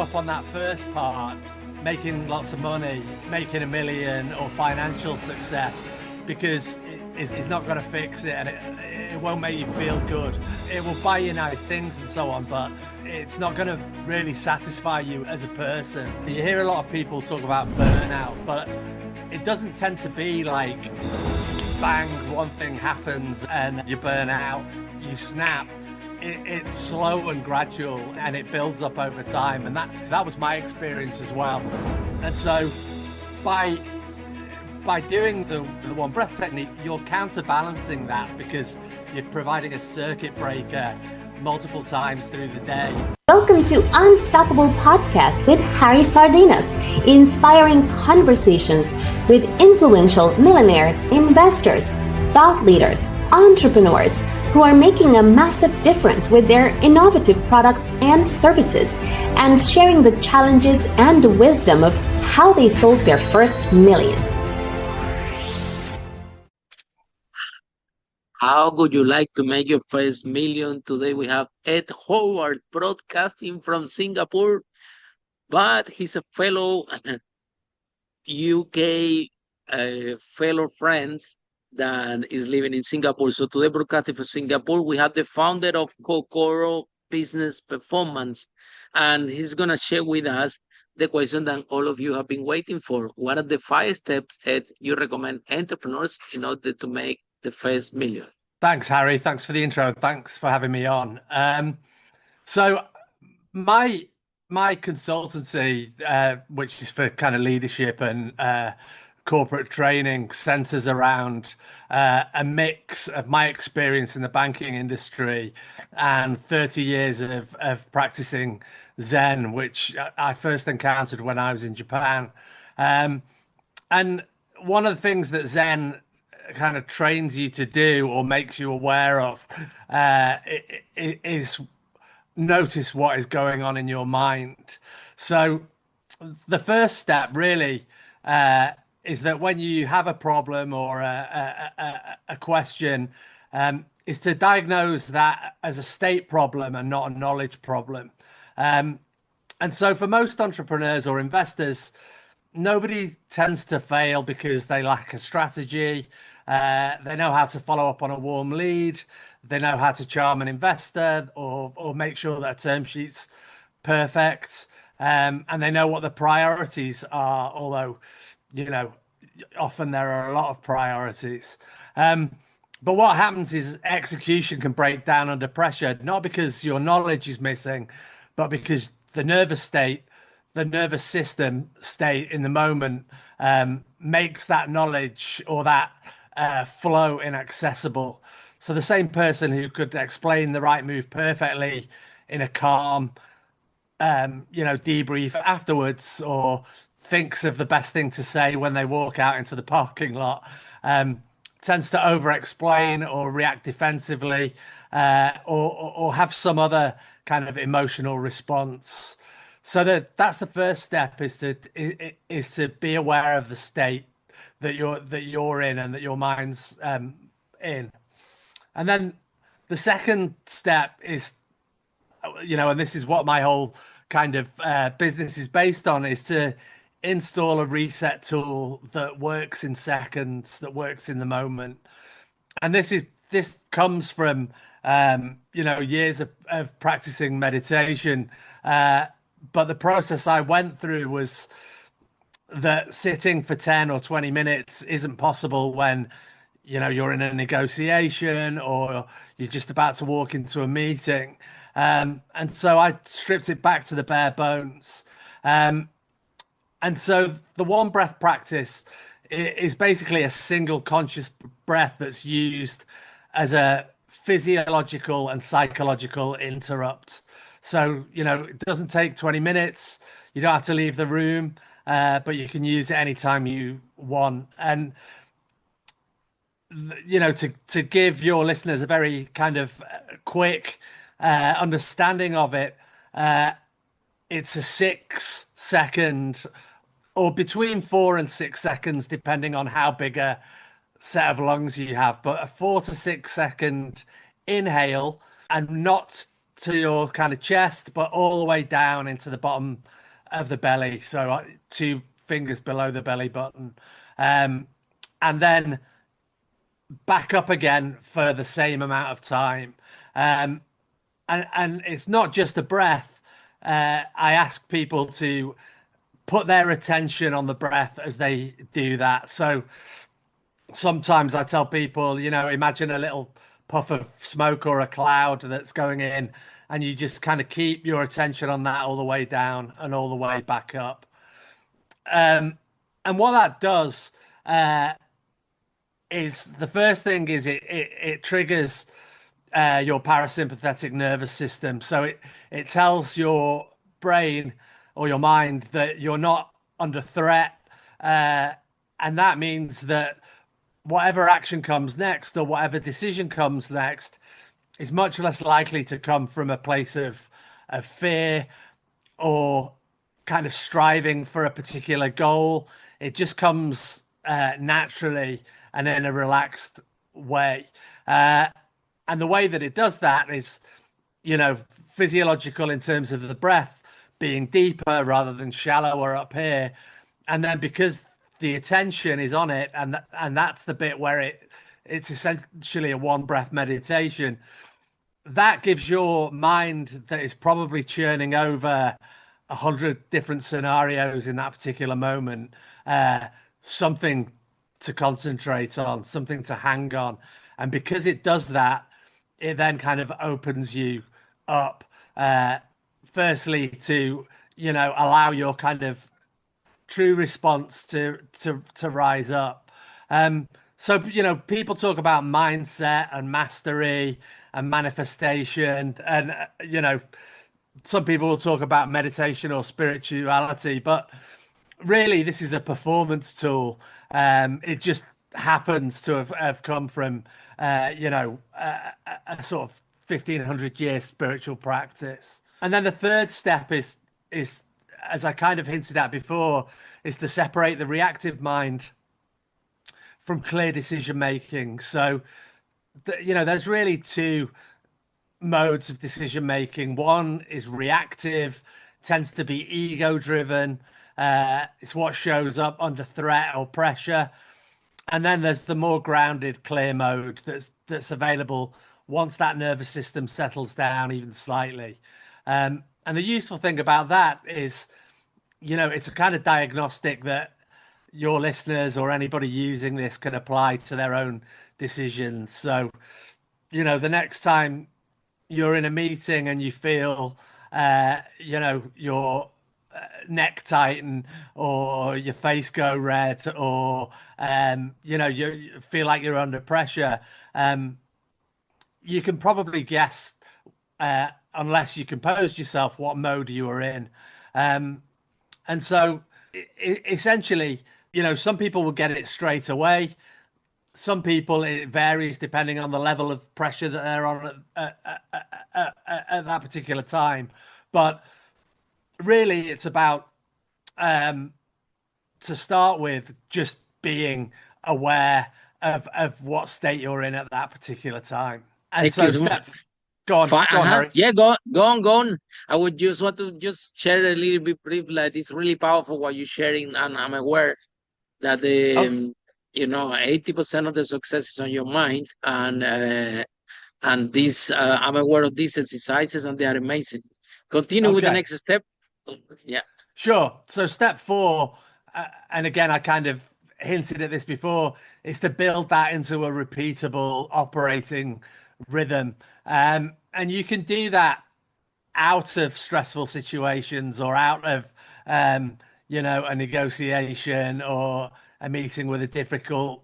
up on that first part, making lots of money, making $1 million or financial success, because it's not going to fix it, and it won't make you feel good. It will buy you nice things and so on, but it's not going to really satisfy you as a person. You hear a lot of people talk about burnout, but it doesn't tend to be like bang, one thing happens and you burn out, you snap. It's slow and gradual, and it builds up over time, and that was my experience as well. And so by doing the one breath technique, you're counterbalancing that, because you're providing a circuit breaker multiple times through the day. Welcome to Unstoppable Podcast with Harry Sardinas, inspiring conversations with influential millionaires, investors, thought leaders, entrepreneurs who are making a massive difference with their innovative products and services, and sharing the challenges and the wisdom of how they sold their first million. How would you like to make your first million? Today we have Ed Howard broadcasting from Singapore, but he's a fellow UK fellow friends that is living in Singapore. So today broadcasting from Singapore, we have the founder of Gooro Business Performance, and he's going to share with us the question that all of you have been waiting for. What are the 5 steps that you recommend entrepreneurs in order to make the first million? Thanks, Harry. Thanks for the intro. Thanks for having me on. So my consultancy, which is for kind of leadership and corporate training, centers around a mix of my experience in the banking industry and 30 years of practicing Zen, which I first encountered when I was in Japan. And one of the things that Zen kind of trains you to do or makes you aware of is notice what is going on in your mind. So the first step really is that when you have a problem or a question, is to diagnose that as a state problem and not a knowledge problem. And so for most entrepreneurs or investors, nobody tends to fail because they lack a strategy. They know how to follow up on a warm lead. They know how to charm an investor or make sure that a term sheet's perfect. And they know what the priorities are, although, often there are a lot of priorities. But what happens is execution can break down under pressure, not because your knowledge is missing, but because the nervous system state in the moment makes that knowledge or that flow inaccessible. So the same person who could explain the right move perfectly in a calm, debrief afterwards, or thinks of the best thing to say when they walk out into the parking lot, tends to over-explain or react defensively, or have some other kind of emotional response. So that's the first step, is to be aware of the state that you're in and that your mind's in. And then the second step is, and this is what my whole kind of business is based on, is to install a reset tool that works in seconds, that works in the moment. And this comes from years of practicing meditation. But the process I went through was that sitting for 10 or 20 minutes isn't possible when, you're in a negotiation or you're just about to walk into a meeting. And so I stripped it back to the bare bones. And so the one breath practice is basically a single conscious breath that's used as a physiological and psychological interrupt. So, it doesn't take 20 minutes. You don't have to leave the room, but you can use it anytime you want. And, to give your listeners a very kind of quick understanding of it, it's a 6-second or between 4 and 6 seconds, depending on how big a set of lungs you have, but a 4 to 6 second inhale, and not to your kind of chest, but all the way down into the bottom of the belly. So 2 fingers below the belly button. And then back up again for the same amount of time. And it's not just the breath. I ask people to put their attention on the breath as they do that. So sometimes I tell people, imagine a little puff of smoke or a cloud that's going in, and you just kind of keep your attention on that all the way down and all the way back up. And what that does is the first thing is it triggers your parasympathetic nervous system. So it tells your brain or your mind that you're not under threat. And that means that whatever action comes next or whatever decision comes next is much less likely to come from a place of fear or kind of striving for a particular goal. It just comes naturally and in a relaxed way. And the way that it does that is, physiological in terms of the breath being deeper rather than shallower up here. And then because the attention is on it, and that's the bit where it's essentially a one breath meditation, that gives your mind that is probably churning over 100 different scenarios in that particular moment, something to concentrate on, something to hang on. And because it does that, it then kind of opens you up, firstly to, allow your kind of true response to rise up. So, people talk about mindset and mastery and manifestation, and, some people will talk about meditation or spirituality, but really this is a performance tool. It just happens to have come from, a sort of 1,500-year spiritual practice. And then the third step is, as I kind of hinted at before, is to separate the reactive mind from clear decision making. So, there's really 2 modes of decision making. One is reactive, tends to be ego driven. It's what shows up under threat or pressure. And then there's the more grounded, clear mode that's available once that nervous system settles down even slightly. And the useful thing about that is, it's a kind of diagnostic that your listeners or anybody using this can apply to their own decisions. So, the next time you're in a meeting and you feel, your neck tighten or your face go red or, you feel like you're under pressure, you can probably guess, unless you composed yourself, what mode you were in. And so essentially, some people will get it straight away. Some people, it varies depending on the level of pressure that they're on at that particular time. But really, it's about, to start with, just being aware of what state you're in at that particular time. And so go on, Harry. Yeah, go on. I would just want to just share a little bit brief. Like, it's really powerful what you're sharing, and I'm aware that 80% of the success is on your mind, and this I'm aware of these exercises, and they are amazing. Continue with the next step. Yeah, sure. So step 4, and again, I kind of hinted at this before, is to build that into a repeatable operating rhythm. And you can do that out of stressful situations or out of, a negotiation or a meeting with a difficult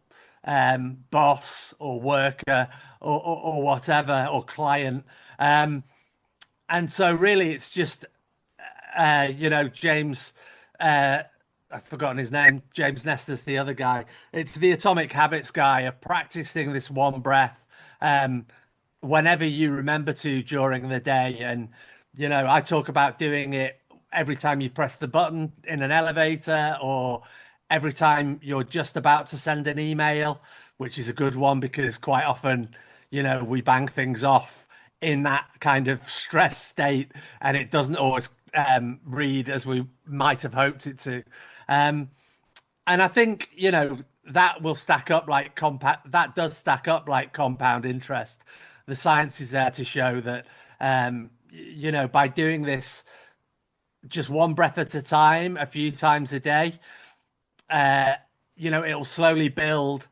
boss or worker or whatever, or client. And so really it's just, James, I've forgotten his name, James Nestor's the other guy. It's the Atomic Habits guy, of practicing this one breath whenever you remember to during the day. And, I talk about doing it every time you press the button in an elevator, or every time you're just about to send an email, which is a good one because quite often, we bang things off in that kind of stress state, and it doesn't always read as we might have hoped it to. And I think, that will stack up like that does stack up like compound interest. The science is there to show that, by doing this just one breath at a time, a few times a day, it'll slowly build.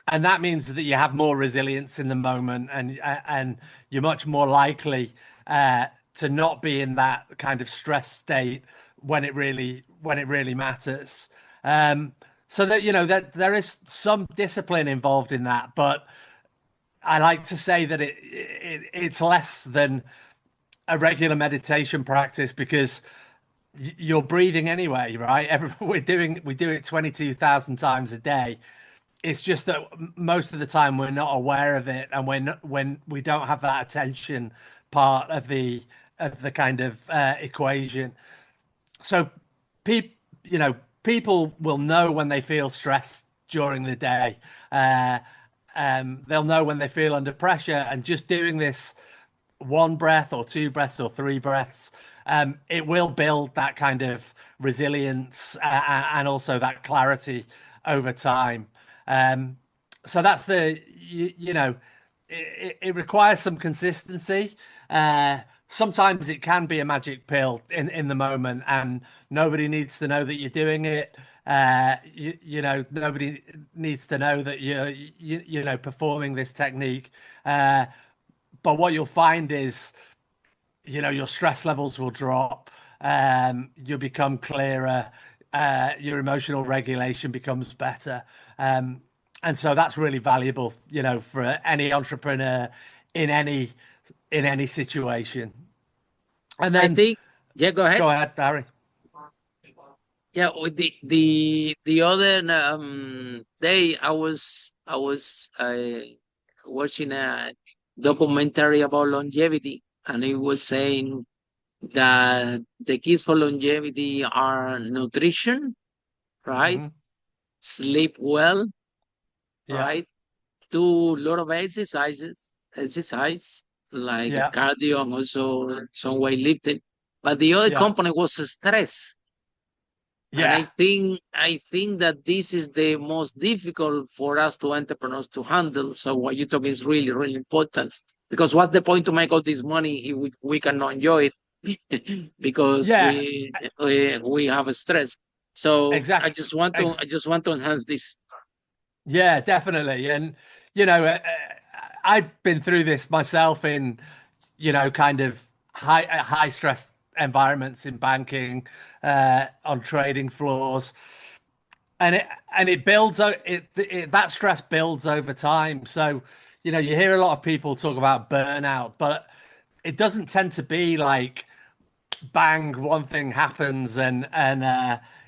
And that means that you have more resilience in the moment, and you're much more likely to not be in that kind of stress state when it really matters. So that that there is some discipline involved in that, but I like to say that it's less than a regular meditation practice, because you're breathing anyway, right? We do it 22,000 times a day. It's just that most of the time we're not aware of it, and when we don't have that attention part of the kind of equation. So people, people will know when they feel stressed during the day. They'll know when they feel under pressure, and just doing this one breath or two breaths or three breaths, it will build that kind of resilience, and also that clarity over time. So that's it requires some consistency. Sometimes it can be a magic pill in the moment, and nobody needs to know that you're doing it. Nobody needs to know that you're performing this technique. But what you'll find is, your stress levels will drop. You'll become clearer. Your emotional regulation becomes better. And so that's really valuable, for any entrepreneur in any situation. And I then think, yeah, go ahead. go ahead, Barry. Yeah, with the other day, I was watching a documentary about longevity, and it was saying that the keys for longevity are nutrition, right? Hmm. Sleep well, Yeah, right? Do a lot of exercise like yeah, cardio and also some weightlifting. But the other yeah, component was stress. And yeah, I think that this is the most difficult for us to entrepreneurs to handle. So what you talk is really, really important. Because what's the point to make all this money if we cannot enjoy it because yeah. we have a stress. So I Exactly. just want to enhance this. Yeah, definitely. And I've been through this myself in, kind of high stress environments in banking, on trading floors, and it builds that stress builds over time. So, you hear a lot of people talk about burnout, but it doesn't tend to be like bang, one thing happens, and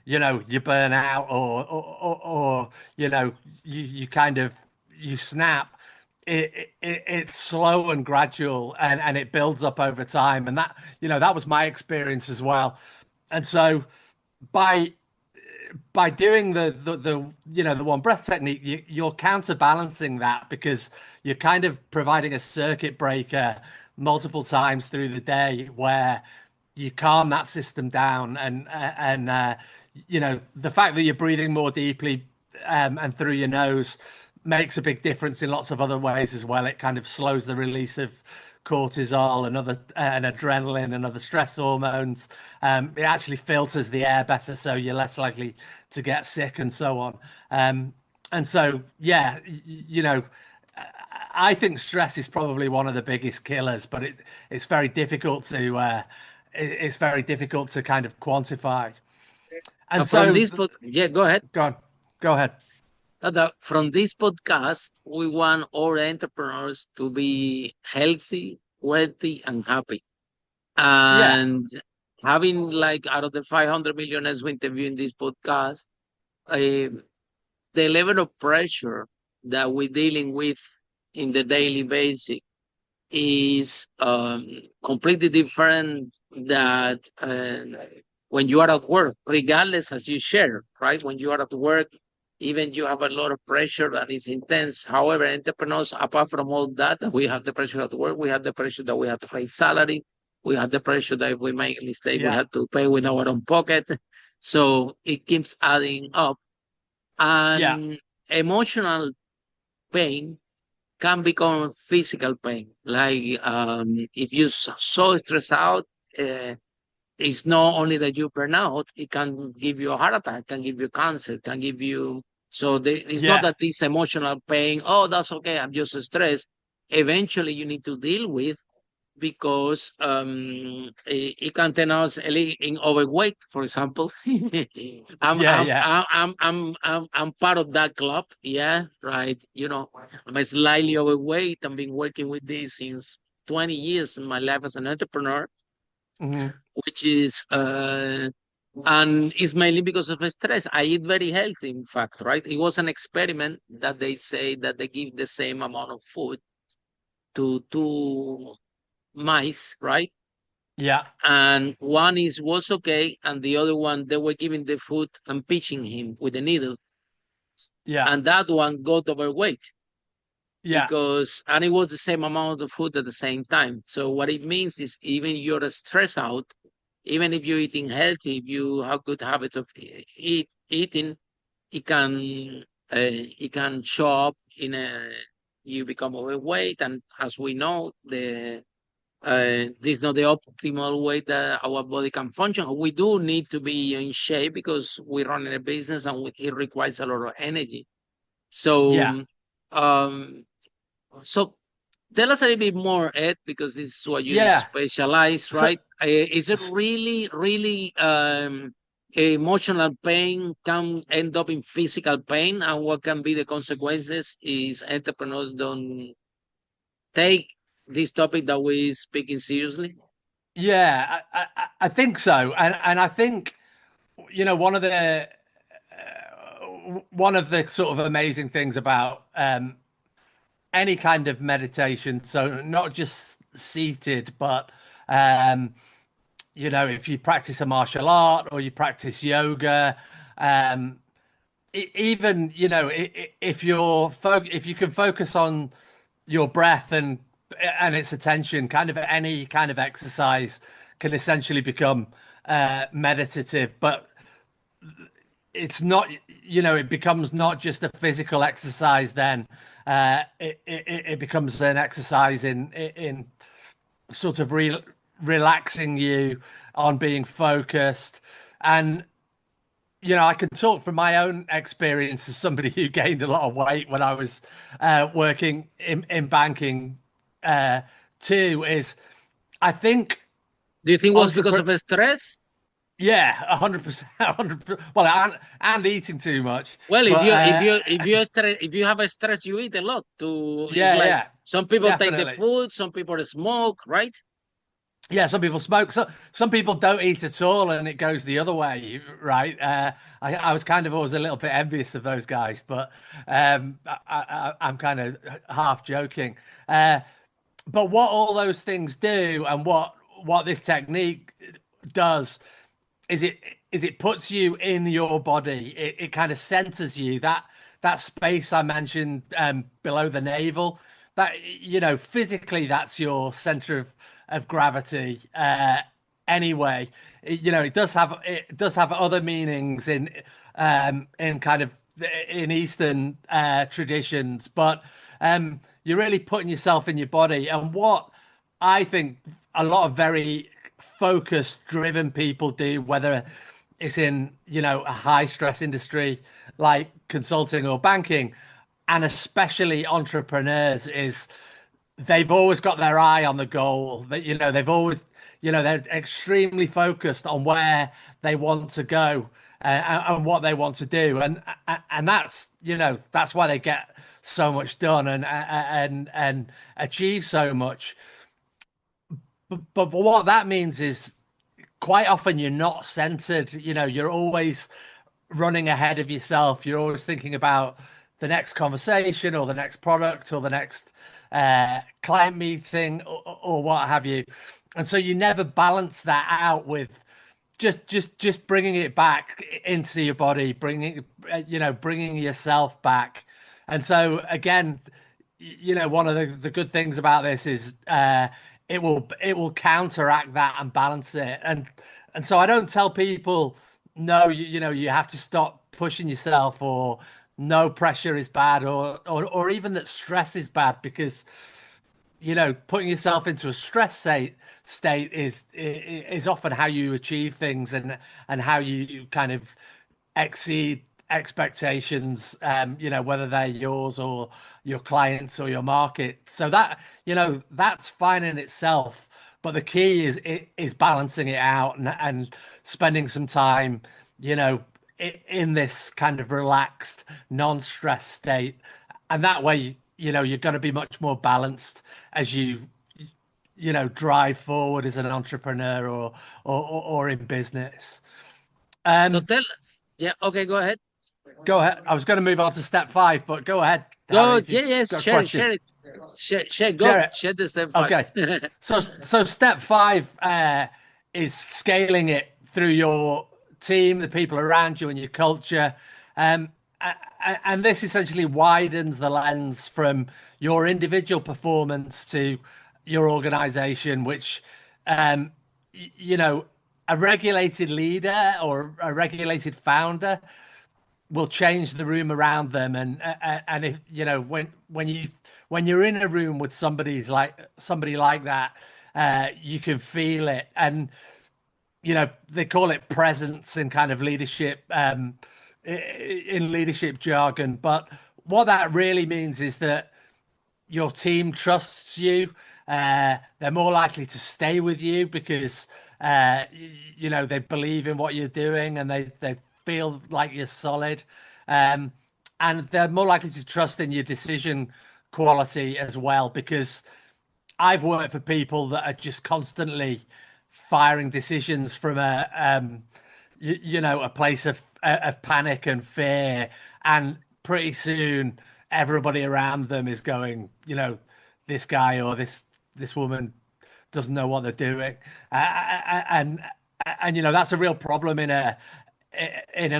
you burn out, or you kind of you snap. It's slow and gradual, and it builds up over time, and that was my experience as well. And so by by doing the one breath technique, you're counterbalancing that, because you're kind of providing a circuit breaker multiple times through the day, where you calm that system down, and the fact that you're breathing more deeply, and through your nose, makes a big difference in lots of other ways as well. It kind of slows the release of cortisol and adrenaline and other stress hormones. It actually filters the air better, so you're less likely to get sick and so on. And so, yeah, I think stress is probably one of the biggest killers, but it's very difficult to kind of quantify. And From so, this yeah, go ahead. go on, go ahead. From this podcast, we want all entrepreneurs to be healthy, wealthy, and happy. Yeah, And having like out of the 500 millionaires we interview in this podcast, uh, the level of pressure that we're dealing with in the daily basis is completely different that when you are at work, regardless as you share, right? When you are at work, Even you have a lot of pressure that is intense. However, entrepreneurs, apart from all that, we have the pressure at work, we have the pressure that we have to pay salary, we have the pressure that if we make a mistake, we Yeah. have to pay with our own pocket. So it keeps adding up. Yeah. And emotional pain can become physical pain. Like if you're so stressed out, uh, it's not only that you burn out, it can give you a heart attack, can give you cancer, can give you. So it's not Yeah. that this emotional pain, oh, that's okay, I'm just stressed. Eventually, you need to deal with because it can turn out in overweight, for example. I'm, Yeah. I'm, Yeah. I'm part of that club. Yeah, right. I'm slightly overweight. I've been working with this since 20 years in my life as an entrepreneur, Hmm. which is and it's mainly because of stress. I eat very healthy, in fact, right? It was an experiment that they say that they give the same amount of food to two mice, right? Yeah. And one is was okay, and the other one they were giving the food and pitching him with a needle, Yeah. and that one got overweight Yeah. because and it was the same amount of food at the same time. So what it means is even you're stressed out, even if you're eating healthy, if you have good habit of eating, it can it can show up in a you become overweight, and as we know, this is not the optimal way that our body can function. We do need to be in shape because we're running a business and it requires a lot of energy. Yeah. So, um, so tell us a little bit more, Ed, because this is what you Yeah. specialize, So, right? Is it really, really emotional pain can end up in physical pain, and what can be the consequences is entrepreneurs don't take this topic that we're speaking seriously? yeah, I think so, and I think one of the sort of amazing things about any kind of meditation, so not just seated, but um, if you practice a martial art or you practice yoga, um, even if you can focus on your breath and its attention, kind of any kind of exercise can essentially become meditative, but it's not, it becomes not just a physical exercise then. It becomes an exercise in sort of relaxing you, on being focused. And I can talk from my own experience as somebody who gained a lot of weight when I was working in banking, uh, too, is I think Do you think it was because entrepreneur. of stress? Yeah, 100%, 100%. Well, and eating too much, Well, if but you if you if you stress if you have a stress, you eat a lot. It's yeah, like yeah, some people take the definitely. food, some people smoke, right? Yeah, some people smoke. So some people don't eat at all, and it goes the other way, right? I was kind of always a little bit envious of those guys, but I'm kind of half joking. But what all those things do, and what this technique does, is it puts you in your body. It kind of centers you. That space I mentioned, below the navel, that physically that's your center of gravity. Anyway, it does have other meanings in kind of in Eastern traditions, but you're really putting yourself in your body. And what I think a lot of very focused, driven people do, whether it's in, a high stress industry like consulting or banking, and especially entrepreneurs, is they've always got their eye on the goal. That they've always, they're extremely focused on where they want to go, and what they want to do, and that's why they get so much done and achieve so much. But what that means is quite often you're not centered. You're always running ahead of yourself. You're always thinking about the next conversation or the next product or the next client meeting, or what have you. And so you never balance that out with just bringing it back into your body, bringing yourself back. And so again, one of the good things about this is it will counteract that and balance it. And so I don't tell people, no, you have to stop pushing yourself, or no, pressure is bad, or even that stress is bad, because putting yourself into a stress state is often how you achieve things, and how you kind of exceed expectations, whether they're yours or your clients or your market. So that's fine in itself. But the key is balancing it out, and spending some time, in this kind of relaxed, non-stress state. And that way, you're going to be much more balanced as drive forward as an entrepreneur, or in business. So Um, tell, yeah, okay, go ahead. Go ahead. I was going to move on to step 5, but go ahead, Harry, Go, if yeah, you've yes, got a share it, question. share it. Share Go, it. share the step five. Okay. So step 5 is scaling it through your team, the people around you, and your culture. And this essentially widens the lens from your individual performance to your organization, which, um, a regulated leader or a regulated founder will change the room around them. And if when you're in a room with somebody like that, you can feel it. And they call it presence in kind of leadership, in leadership jargon. But what that really means is that your team trusts you. They're more likely to stay with you because they believe in what you're doing, and they feel like you're solid. Um, and they're more likely to trust in your decision quality as well, because I've worked for people that are just constantly firing decisions from a place of panic and fear, and pretty soon everybody around them is going, this guy or this woman doesn't know what they're doing. And that's a real problem in an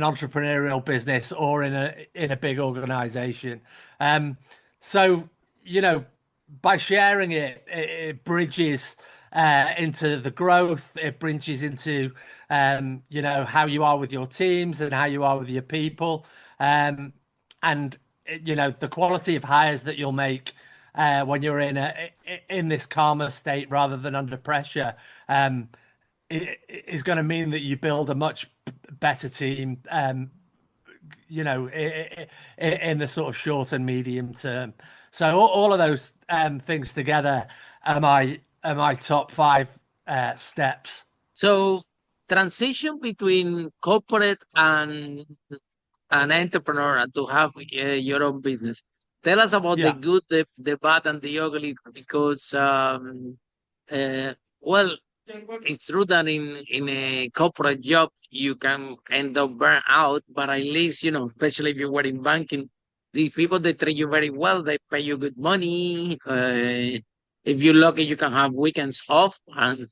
entrepreneurial business, or in a big organization. So by sharing it bridges into the growth. It bridges into how you are with your teams and how you are with your people, and the quality of hires that you'll make when you're in this calmer state rather than under pressure, is going to mean that you build a much better team, in the sort of short and medium term. So all of those things together are my top 5 steps. So transition between corporate and an entrepreneur, and to have your own business. Tell us about the Yeah, good, the bad, and the ugly, because well, it's true that in a corporate job you can end up burnt out, but at least especially if you were in banking, the people that treat you very well, they pay you good money. If you're lucky, you can have weekends off, and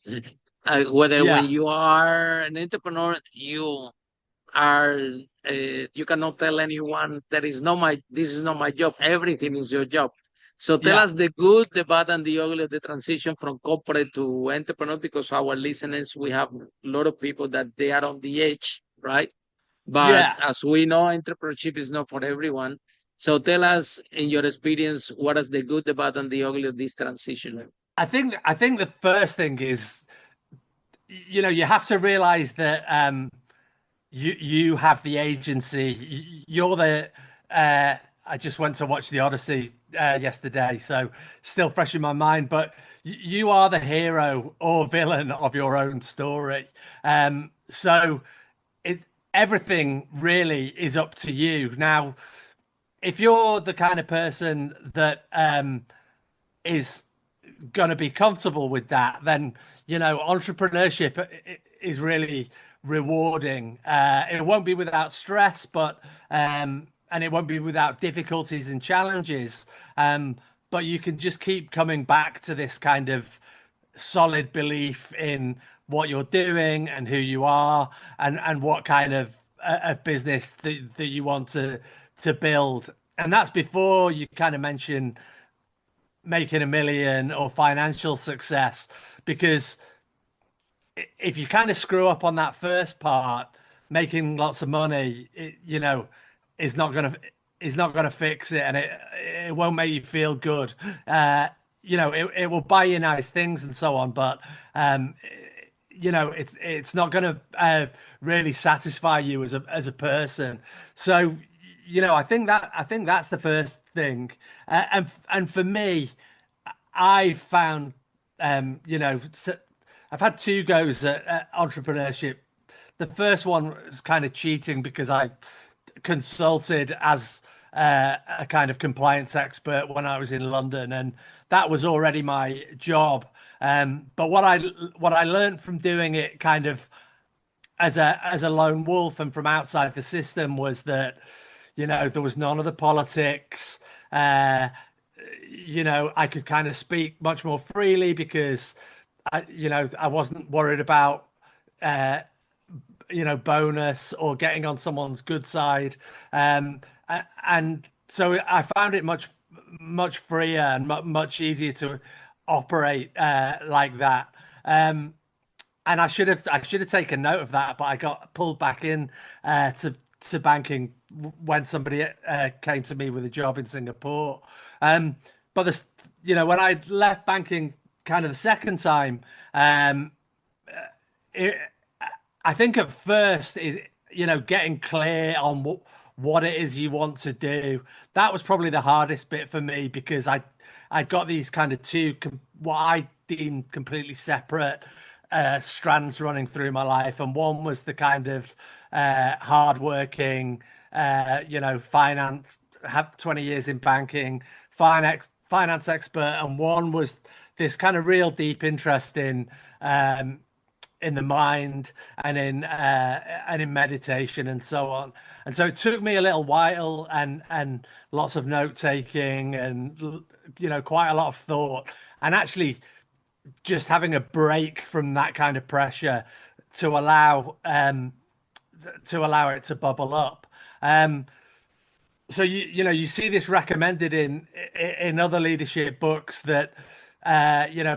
whether when yeah, you are an entrepreneur, are you cannot tell anyone that is not my this is not my job. Everything is your job. So tell yeah, us the good, the bad, and the ugly of the transition from corporate to entrepreneur, because our listeners, we have a lot of people that they are on the edge, right? But yeah. as we know, entrepreneurship is not for everyone. So tell us, in your experience, what is the good, the bad, and the ugly of this transition? I think the first thing is, you have to realize that you have the agency. You're the I just went to watch the Odyssey yesterday, so still fresh in my mind. But you are the hero or villain of your own story. So it everything really is up to you. Now, if you're the kind of person that is going to be comfortable with that, then entrepreneurship is really rewarding. It won't be without stress, but and it won't be without difficulties and challenges. But you can just keep coming back to this kind of solid belief in what you're doing and who you are, and what kind of business that you want to build. And that's before you kind of mention making a million or financial success, because if you kind of screw up on that first part, making lots of money, is not gonna fix it, and it won't make you feel good. It will buy you nice things and so on, but it's not gonna really satisfy you as a person. So, I think that's the first thing, and for me, I found, I've had two goes at entrepreneurship. The first one was kind of cheating because I consulted as a kind of compliance expert when I was in London, and that was already my job. But what I learned from doing it kind of as a lone wolf and from outside the system was that, there was none of the politics. I could kind of speak much more freely because I wasn't worried about bonus or getting on someone's good side. And so I found it much freer and much easier to operate like that. And I should have taken note of that, but I got pulled back in to banking when somebody came to me with a job in Singapore. But when I left banking kind of the second time, it, I think at first, getting clear on what it is you want to do, that was probably the hardest bit for me, because I got these kind of what I deemed completely separate strands running through my life, and one was the kind of hardworking, finance, have 20 years in banking, finance expert, and one was this kind of real deep interest in the mind and in meditation and so on. And so it took me a little while and lots of note taking and quite a lot of thought, and actually just having a break from that kind of pressure to allow it to bubble up. So you see this recommended in other leadership books that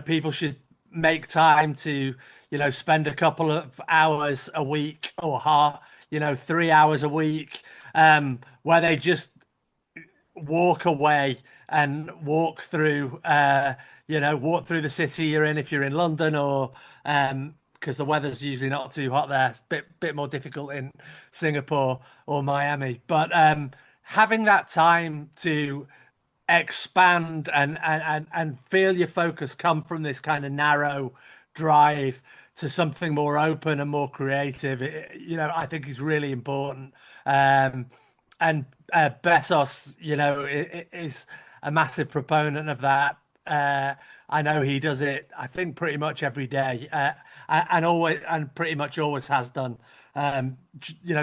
people should make time to spend a couple of hours a week, or 3 hours a week, where they just walk away and walk through the city you're in if you're in London, or because the weather's usually not too hot there. It's a bit more difficult in Singapore or Miami. But having that time to expand and feel your focus come from this kind of narrow drive to something more open and more creative, I think is really important. And Bezos, is a massive proponent of that. I know he does it, I think, pretty much every day, and pretty much always has done.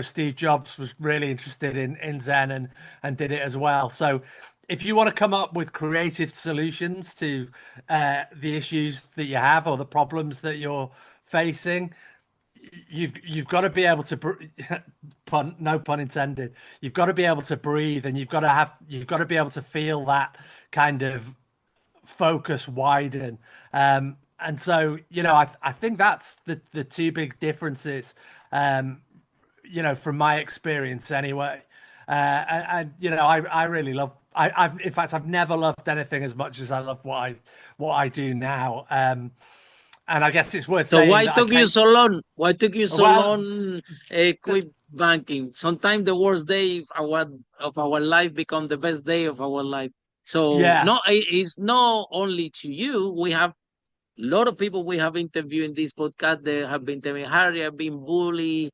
Steve Jobs was really interested in Zen and did it as well. So if you want to come up with creative solutions to the issues that you have or the problems that you're facing, you've got to be able to no pun intended. You've got to be able to breathe, and you've got to be able to feel that kind of focus widen. And so, I think that's the two big differences, from my experience anyway. I really love. In fact, I've never loved anything as much as I love what I do now. And I guess it's worth So saying why that took you so long? Why took you so well, long? Quit banking. Sometimes the worst day of our life become the best day of our life. So yeah, no, it's not only to you. We have a lot of people we have interviewed in this podcast. They have been telling me, Harry, I've been bullied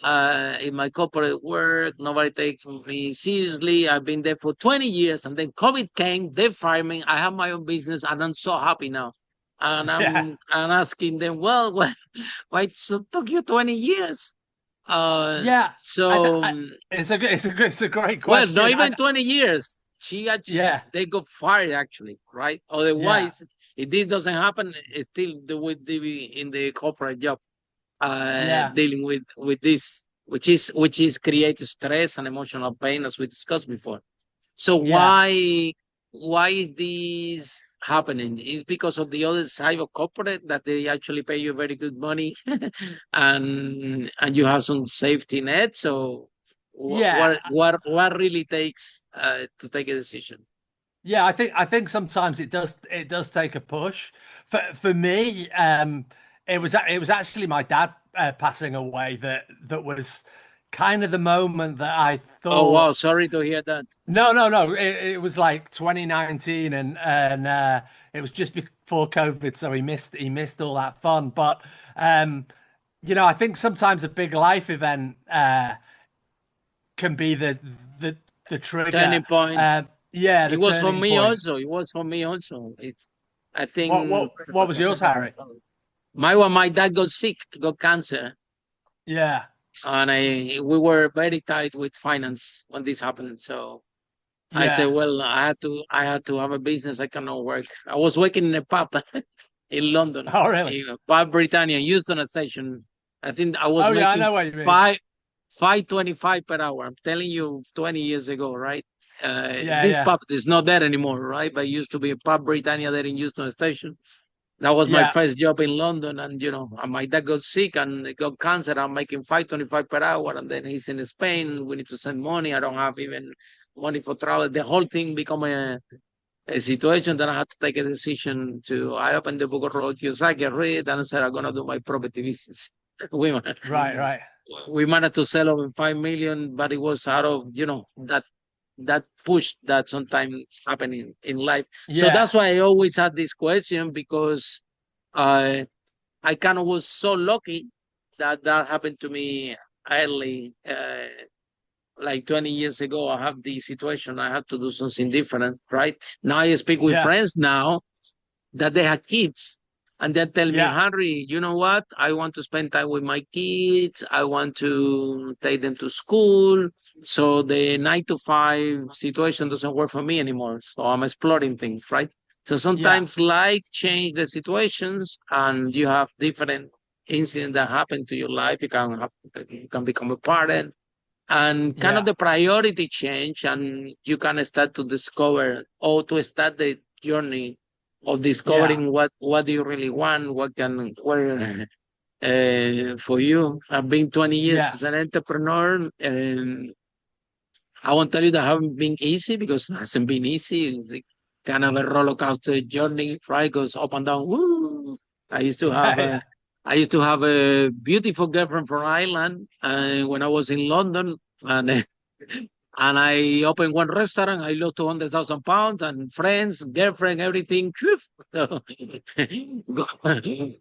in my corporate work. Nobody takes me seriously. I've been there for 20 years, and then COVID came. They fired me. I have my own business, and I'm so happy now. And yeah, I'm asking them, well, why it took you 20 years? yeah. So It's a great well, not question. even 20 years. She actually Yeah, they got fired actually, right? yeah, Otherwise, If this doesn't happen, it's still the would be in the corporate job, Yeah. dealing with this, which is create stress and emotional pain, as we discussed before. So Yeah. why is this happening? Is because of the other side of corporate that they actually pay you very good money, and you have some safety net. So Yeah. what really takes to take a decision? Yeah, I think sometimes it does take a push. For me, it was actually my dad passing away that was kind of the moment that I Oh wow, thought, sorry to hear that. no, no, no, it was like 2019, and it was just before COVID, so he missed all that fun. But I think sometimes a big life event can be the the trigger. Turning point. Yeah, the It was for turning me point. also. It was for me also. I What think what what was yours, Harry? my dad got sick, got cancer, Yeah, and we were very tight with finance when this happened. So I said, yeah. well, I had to have a business. I cannot work. I was working in a pub in London, Oh, really? in Pub Britannia, Euston Station. I think I was Oh, yeah. I making know what you mean. five 525 per hour. I'm telling you, 20 years ago, right? Yeah, This yeah, pub is not there anymore, right? But it used to be a Pub Britannia there in Euston Station. That was my yeah, first job in London, and and my dad got sick and got cancer. I'm making 525 per hour, and then he's in Spain. We need to send money. I don't have even money for travel. The whole thing become a situation that I had to take a decision to. I opened the book of Road Kiyosaki, read, and I said I'm gonna do my property business. we right, right. we managed to sell over 5 million, but it was out of that push that sometimes happening in life. So Yeah, that's why I always had this question, because I I kind of was so lucky that that happened to me early. Like 20 years ago, I have the situation. I had to do something different, right? Now I speak with yeah, friends now that they have kids, and they tell me, yeah, Henry, you know what? I want to spend time with my kids. I want to take them to school. So the 9 to 5 situation doesn't work for me anymore. So I'm exploring things, right? So yeah, sometimes life change the situations, and you have different incidents that happen to your life. You can become a parent, and kind of yeah, the priority change, and you can start to discover, or to start the journey of yeah, discovering what do you really want, what can where for you. I've been 20 years yeah, as an entrepreneur, and I won't tell you that haven't been easy, because it hasn't been easy. It's kind of a roller coaster journey, right? Goes up and down. Woo! I used to have yeah, a yeah, I used to have a beautiful girlfriend from Ireland, when I was in London, and and I opened one restaurant. I lost 200,000 pounds, and friends, girlfriend, everything. So,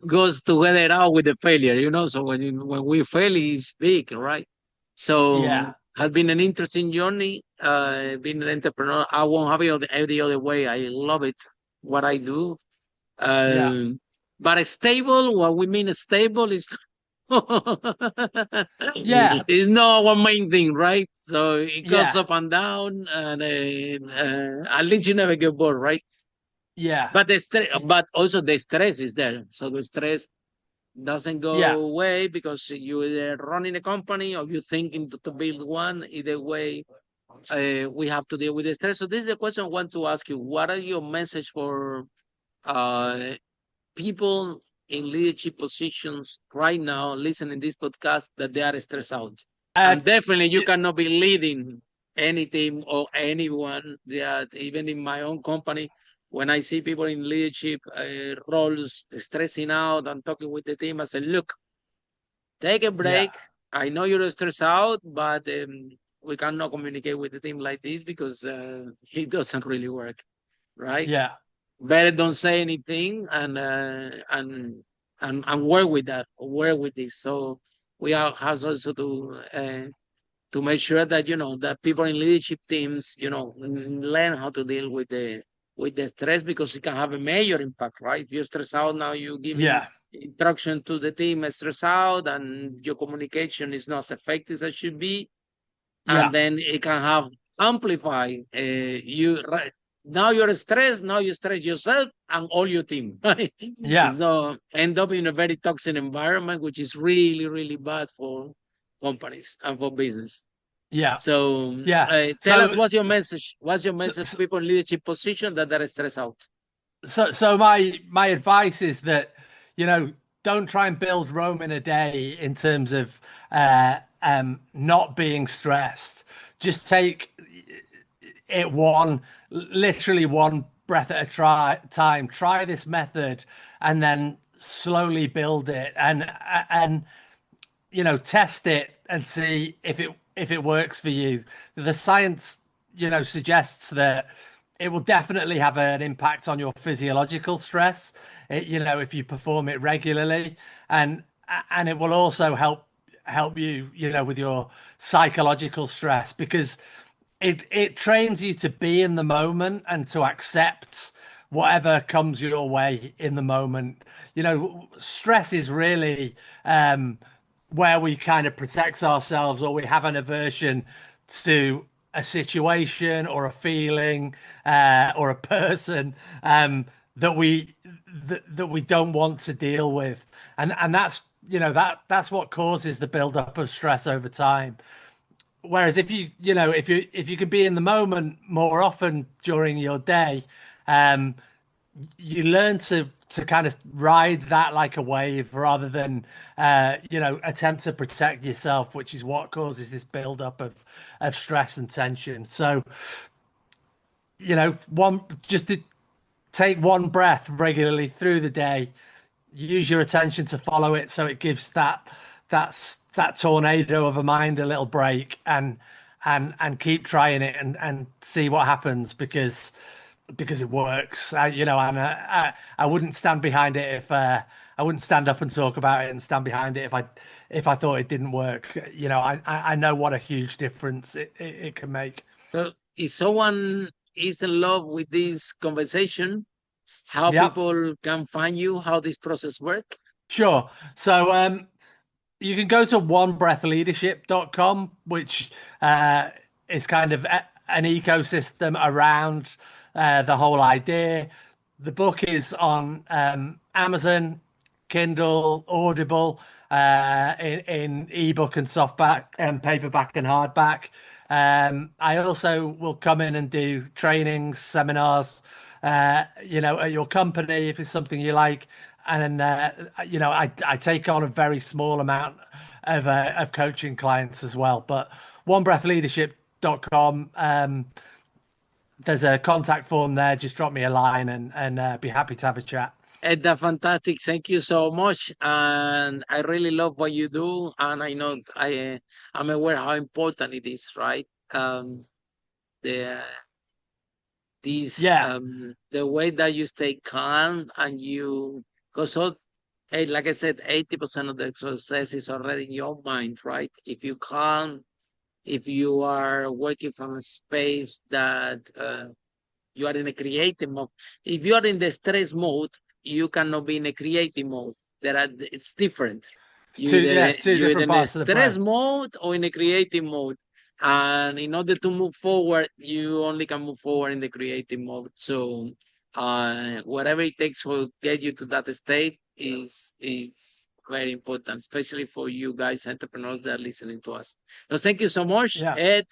goes together out with the failure. So when we fail, it's big, right? So yeah, has been an interesting journey. Being an entrepreneur, I won't have it the other way. I love it, what I do. yeah, Um, but stable, what we mean stable is yeah, it's not our main thing, right? So it goes yeah, up and down, and at least you never get bored, right? yeah, But but also the stress is there. So the stress doesn't yeah, go away, because you either running a company or you thinking to build one. Either way, we have to deal with the stress. So this is a question I want to ask you. What are your message for uh, people in leadership positions right now listening this podcast, that they are stressed out? uh, And definitely you y- cannot be leading any team or anyone. That even in my own company, when I see people in leadership roles stressing out and talking with the team, I say, look, take a yeah, break. I know you're stressed out, but we cannot communicate with the team like this, because it doesn't really work, right? yeah, Better don't say anything, and work with that, work with this. So we have also to make sure that that people in leadership teams learn how to deal with the stress, because it can have a major impact, right? If you're stressed out, now you're giving yeah, instruction to the team stressed out, and your communication is not as effective as it should be, yeah, and then it can have amplify you, right? now you're stressed, now you stress yourself and all your team. Right? Yeah. So end up in a very toxic environment, which is really, really bad for companies and for business. Yeah. So Yeah. tell So, us, what's your message? What's your so, message to people in leadership position that are stressed out? so my advice is that, don't try and build Rome in a day in terms of not being stressed. Just take it literally one breath at a time. Try this method and then slowly build it and test it and see if it works for you. The science, suggests that it will definitely have an impact on your physiological stress, if you perform it regularly, and it will also help you, with your psychological stress, because it trains you to be in the moment and to accept whatever comes your way in the moment. Stress is really where we kind of protect ourselves, or we have an aversion to a situation or a feeling or a person that we don't want to deal with, and that's that's what causes the buildup of stress over time. Whereas if you could be in the moment more often during your day, you learn to kind of ride that like a wave, rather than attempt to protect yourself, which is what causes this buildup of stress and tension. So just to take one breath regularly through the day, use your attention to follow it, so it gives that tornado of a mind a little break, and keep trying it and see what happens, because it works. I wouldn't stand behind it if I wouldn't stand up and talk about it and stand behind it if I thought it didn't work. I know what a huge difference it can make. So if someone is in love with this conversation, how Yep. people can find you, how this process work? Sure. So you can go to onebreathleadership.com, which is kind of an ecosystem around the whole idea. The book is on Amazon, Kindle, Audible, in ebook and softback and paperback and hardback. I also will come in and do trainings, seminars, at your company if it's something you like. And I take on a very small amount of coaching clients as well. But onebreathleadership.com, there's a contact form there. Just drop me a line and be happy to have a chat. Edda, fantastic. Thank you so much. And I really love what you do. And I know I'm aware how important it is, right? The way that you stay calm and you go so, like I said, 80% of the success is already in your mind, right? If you calm, if you are working from a space that you are in a creative mode. If you are in the stress mode, you cannot be in a creative mode. It's different. You're either in a stress mode or in a creative mode. And in order to move forward, you only can move forward in the creative mode. So whatever it takes to get you to that state is very important, especially for you guys, entrepreneurs that are listening to us. So thank you so much, Ed.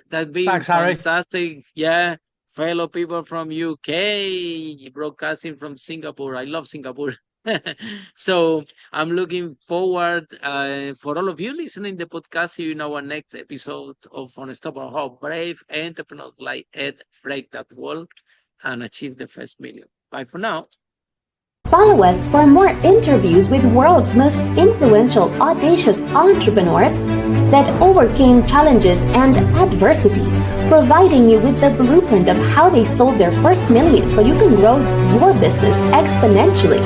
That's been fantastic. Harry. Yeah. Fellow people from UK, broadcasting from Singapore. I love Singapore. So I'm looking forward for all of you listening to the podcast here in our next episode of Unstoppable. How brave entrepreneurs like Ed break that wall and achieve the first million. Bye for now. Follow us for more interviews with world's most influential, audacious entrepreneurs that overcame challenges and adversity, providing you with the blueprint of how they sold their first million so you can grow your business exponentially.